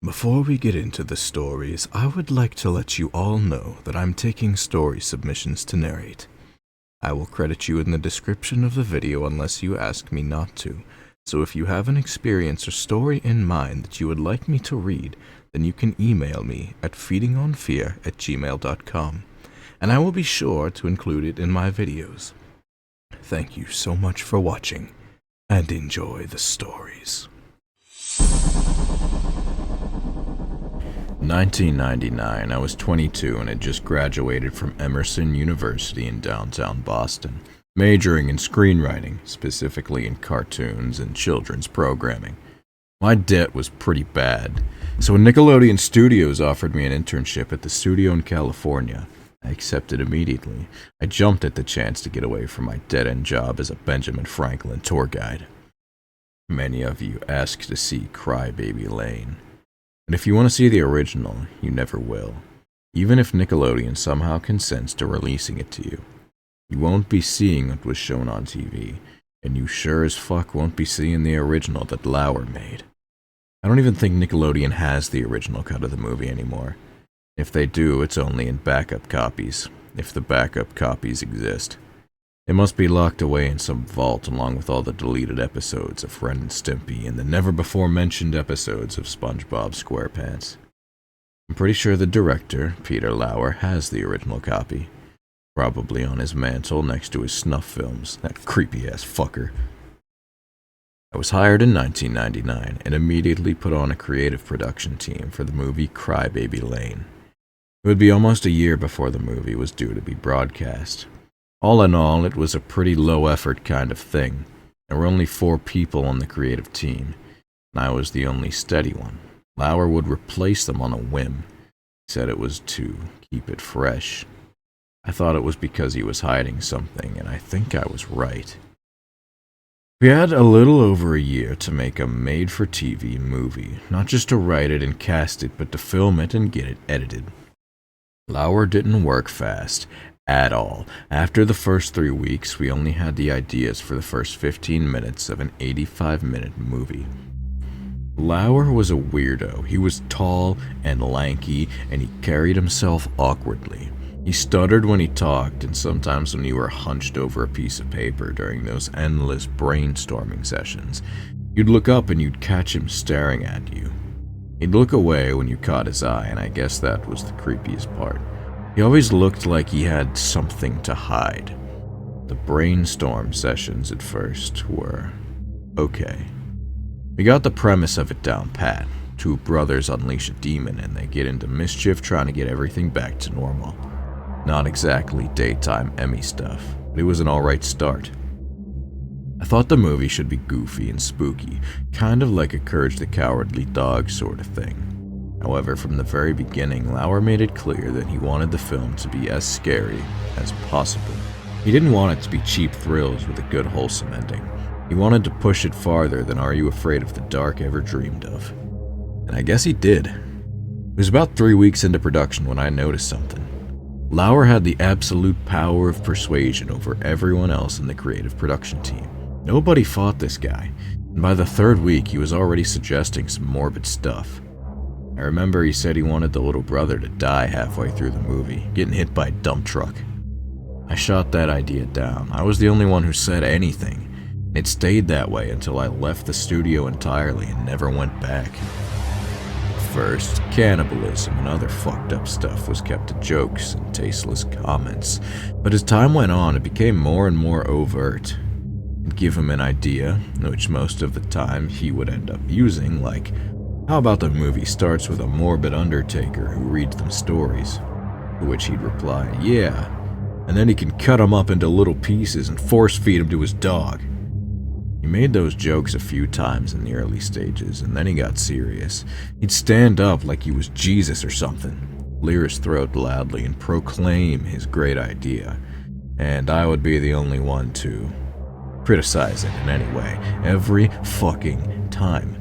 Before we get into the stories, I would like to let you all know that I'm taking story submissions to narrate. I will credit you in the description of the video unless you ask me not to, so if you have an experience or story in mind that you would like me to read, then you can email me at feedingonfear@gmail.com, and I will be sure to include it in my videos. Thank you so much for watching, and enjoy the stories. 1999, I was 22 and had just graduated from Emerson University in downtown Boston, majoring in screenwriting, specifically in cartoons and children's programming. My debt was pretty bad, so when Nickelodeon Studios offered me an internship at the studio in California, I accepted immediately. I jumped at the chance to get away from my dead-end job as a Benjamin Franklin tour guide. Many of you asked to see Crybaby Lane. And if you want to see the original, you never will. Even if Nickelodeon somehow consents to releasing it to you. You won't be seeing what was shown on TV, and you sure as fuck won't be seeing the original that Lauer made. I don't even think Nickelodeon has the original cut of the movie anymore. If they do, it's only in backup copies, if the backup copies exist. It must be locked away in some vault along with all the deleted episodes of Ren and Stimpy and the never-before-mentioned episodes of SpongeBob SquarePants. I'm pretty sure the director, Peter Lauer, has the original copy. Probably on his mantle next to his snuff films, that creepy-ass fucker. I was hired in 1999 and immediately put on a creative production team for the movie Crybaby Lane. It would be almost a year before the movie was due to be broadcast. All in all, it was a pretty low-effort kind of thing. There were only 4 people on the creative team, and I was the only steady one. Lauer would replace them on a whim. He said it was to keep it fresh. I thought it was because he was hiding something, and I think I was right. We had a little over a year to make a made-for-TV movie, not just to write it and cast it, but to film it and get it edited. Lauer didn't work fast. At all. After the first 3 weeks, we only had the ideas for the first 15 minutes of an 85-minute movie. Lauer was a weirdo. He was tall and lanky, and he carried himself awkwardly. He stuttered when he talked, and sometimes when you were hunched over a piece of paper during those endless brainstorming sessions, you'd look up and you'd catch him staring at you. He'd look away when you caught his eye, and I guess that was the creepiest part. He always looked like he had something to hide. The brainstorm sessions at first were okay. We got the premise of it down pat. 2 brothers unleash a demon and they get into mischief trying to get everything back to normal. Not exactly daytime Emmy stuff, but it was an alright start. I thought the movie should be goofy and spooky, kind of like a Courage the Cowardly Dog sort of thing. However, from the very beginning, Lauer made it clear that he wanted the film to be as scary as possible. He didn't want it to be cheap thrills with a good wholesome ending. He wanted to push it farther than Are You Afraid of the Dark ever dreamed of. And I guess he did. It was about 3 weeks into production when I noticed something. Lauer had the absolute power of persuasion over everyone else in the creative production team. Nobody fought this guy, and by the 3rd week he was already suggesting some morbid stuff. I remember he said he wanted the little brother to die halfway through the movie, getting hit by a dump truck. I shot that idea down. I was the only one who said anything. It stayed that way until I left the studio entirely and never went back. First, cannibalism and other fucked up stuff was kept to jokes and tasteless comments, but as time went on it became more and more overt. I'd give him an idea, which most of the time he would end up using, like, how about the movie starts with a morbid undertaker who reads them stories? To which he'd reply, yeah, and then he can cut them up into little pieces and force-feed them to his dog. He made those jokes a few times in the early stages, and then he got serious. He'd stand up like he was Jesus or something, clear his throat loudly, and proclaim his great idea. And I would be the only one to criticize it in any way, every fucking time.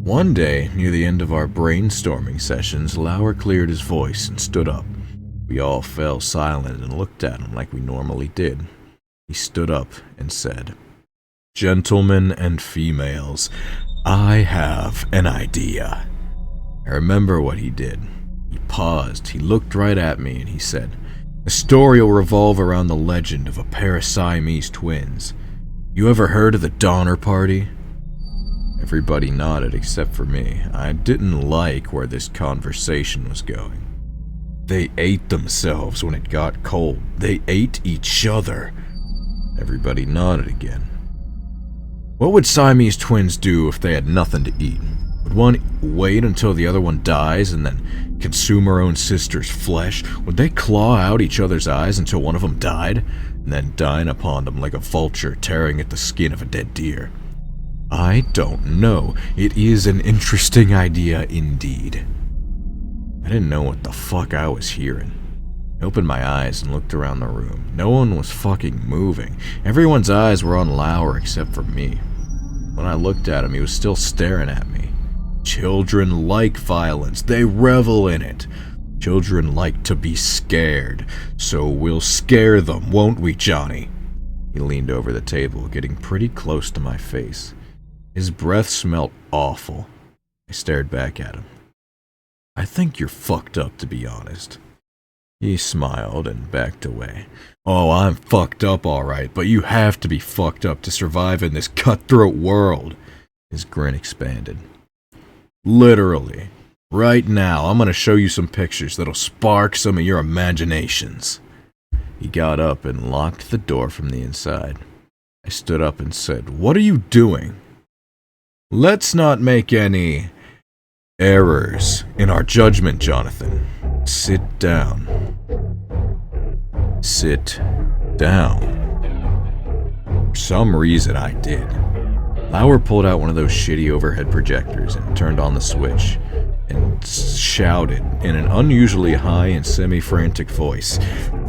One day, near the end of our brainstorming sessions, Lauer cleared his voice and stood up. We all fell silent and looked at him like we normally did. He stood up and said, "Gentlemen and females, I have an idea." I remember what he did. He paused, he looked right at me, and he said, "The story will revolve around the legend of a pair of Siamese twins. You ever heard of the Donner Party?" Everybody nodded except for me. I didn't like where this conversation was going. They ate themselves when it got cold. They ate each other. Everybody nodded again. What would Siamese twins do if they had nothing to eat? Would one wait until the other one dies and then consume her own sister's flesh? Would they claw out each other's eyes until one of them died, and then dine upon them like a vulture tearing at the skin of a dead deer? I don't know. It is an interesting idea indeed. I didn't know what the fuck I was hearing. I opened my eyes and looked around the room. No one was fucking moving. Everyone's eyes were on Lauer except for me. When I looked at him, he was still staring at me. Children like violence. They revel in it. Children like to be scared. So we'll scare them, won't we, Johnny? He leaned over the table, getting pretty close to my face. His breath smelled awful. I stared back at him. I think you're fucked up, to be honest. He smiled and backed away. Oh, I'm fucked up, all right, but you have to be fucked up to survive in this cutthroat world. His grin expanded. Literally. Right now, I'm gonna show you some pictures that'll spark some of your imaginations. He got up and locked the door from the inside. I stood up and said, "What are you doing?" "Let's not make any errors in our judgment, Jonathan. Sit down." Sit down. For some reason, I did. Lauer pulled out one of those shitty overhead projectors and turned on the switch and shouted in an unusually high and semi-frantic voice,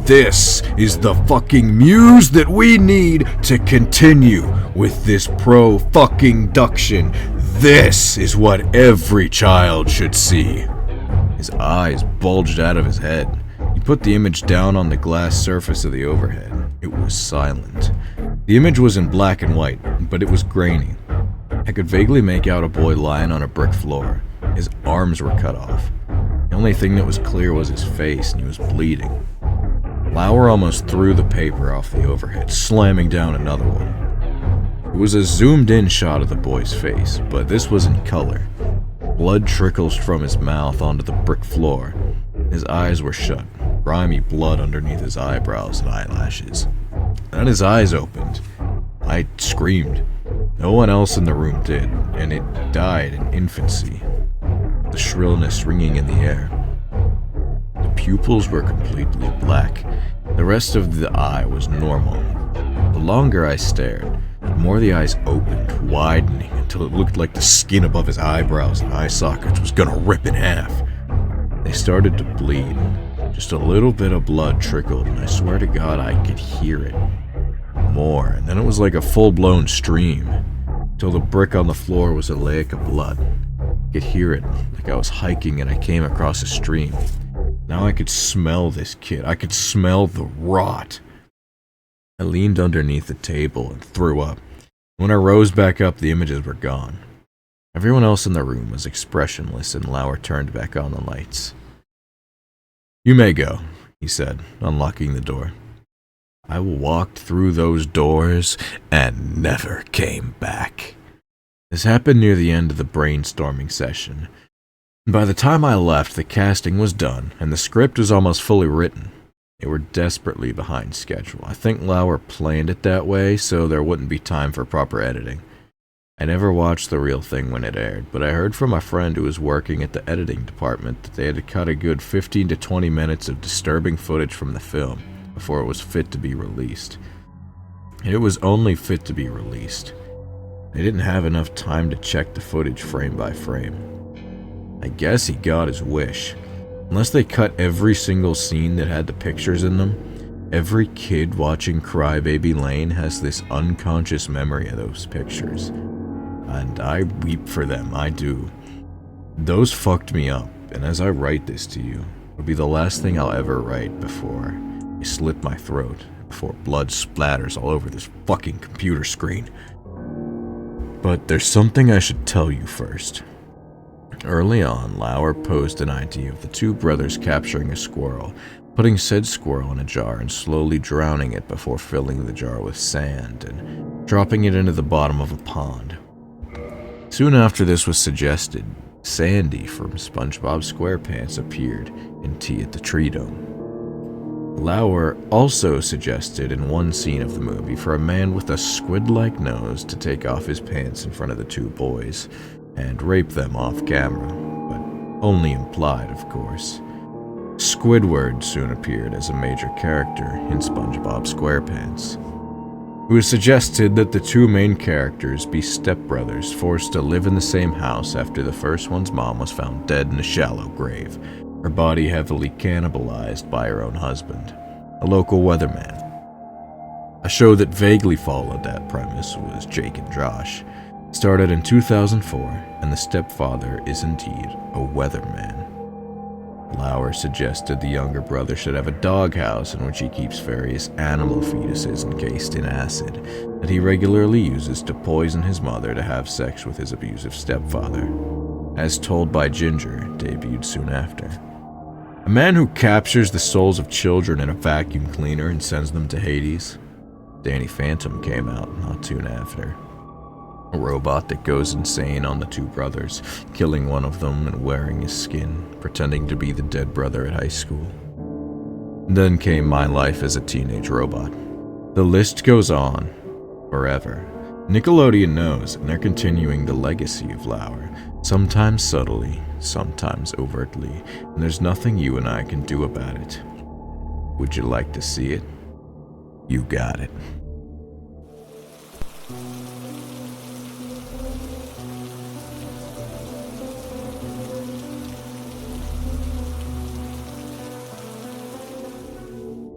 "This is the fucking muse that we need to continue with this pro-fucking-duction. This is what every child should see." His eyes bulged out of his head. He put the image down on the glass surface of the overhead. It was silent. The image was in black and white, but it was grainy. I could vaguely make out a boy lying on a brick floor. His arms were cut off. The only thing that was clear was his face, and he was bleeding. Lauer almost threw the paper off the overhead, slamming down another one. It was a zoomed-in shot of the boy's face, but this was in color. Blood trickles from his mouth onto the brick floor. His eyes were shut, grimy blood underneath his eyebrows and eyelashes. Then his eyes opened. I screamed. No one else in the room did, and it died in infancy, the shrillness ringing in the air. The pupils were completely black. The rest of the eye was normal. The longer I stared, the more the eyes opened, widening until it looked like the skin above his eyebrows and eye sockets was gonna rip in half. They started to bleed. Just a little bit of blood trickled, and I swear to God I could hear it. More, and then it was like a full-blown stream, till the brick on the floor was a lake of blood. I could hear it, like I was hiking and I came across a stream. Now I could smell this kid. I could smell the rot. I leaned underneath the table and threw up. When I rose back up, the images were gone. Everyone else in the room was expressionless, and Lauer turned back on the lights. "You may go," he said, unlocking the door. I walked through those doors and never came back. This happened near the end of the brainstorming session. By the time I left, the casting was done, and the script was almost fully written. They were desperately behind schedule. I think Lauer planned it that way, so there wouldn't be time for proper editing. I never watched the real thing when it aired, but I heard from a friend who was working at the editing department that they had to cut a good 15 to 20 minutes of disturbing footage from the film before it was fit to be released. It was only fit to be released. They didn't have enough time to check the footage frame by frame. I guess he got his wish. Unless they cut every single scene that had the pictures in them, every kid watching Crybaby Lane has this unconscious memory of those pictures. And I weep for them, I do. Those fucked me up, and as I write this to you, it'll be the last thing I'll ever write before I slit my throat, before blood splatters all over this fucking computer screen. But there's something I should tell you first. Early on, Lauer posed an idea of the two brothers capturing a squirrel, putting said squirrel in a jar and slowly drowning it before filling the jar with sand and dropping it into the bottom of a pond. Soon after this was suggested, Sandy from SpongeBob SquarePants appeared in Tea at the Tree Dome. Lauer also suggested in one scene of the movie for a man with a squid-like nose to take off his pants in front of the two boys and rape them off camera, but only implied, of course. Squidward soon appeared as a major character in SpongeBob SquarePants. It was suggested that the two main characters be stepbrothers forced to live in the same house after the first one's mom was found dead in a shallow grave, her body heavily cannibalized by her own husband, a local weatherman. A show that vaguely followed that premise was Jake and Josh. It started in 2004, and the stepfather is indeed a weatherman. Lauer suggested the younger brother should have a doghouse in which he keeps various animal fetuses encased in acid that he regularly uses to poison his mother to have sex with his abusive stepfather. As Told by Ginger debuted soon after. A man who captures the souls of children in a vacuum cleaner and sends them to Hades. Danny Phantom came out not soon after. A robot that goes insane on the two brothers, killing one of them and wearing his skin, pretending to be the dead brother at high school. Then came My Life as a Teenage Robot. The list goes on, forever. Nickelodeon knows, and they're continuing the legacy of Lauer, sometimes subtly, sometimes overtly, and there's nothing you and I can do about it. Would you like to see it? You got it.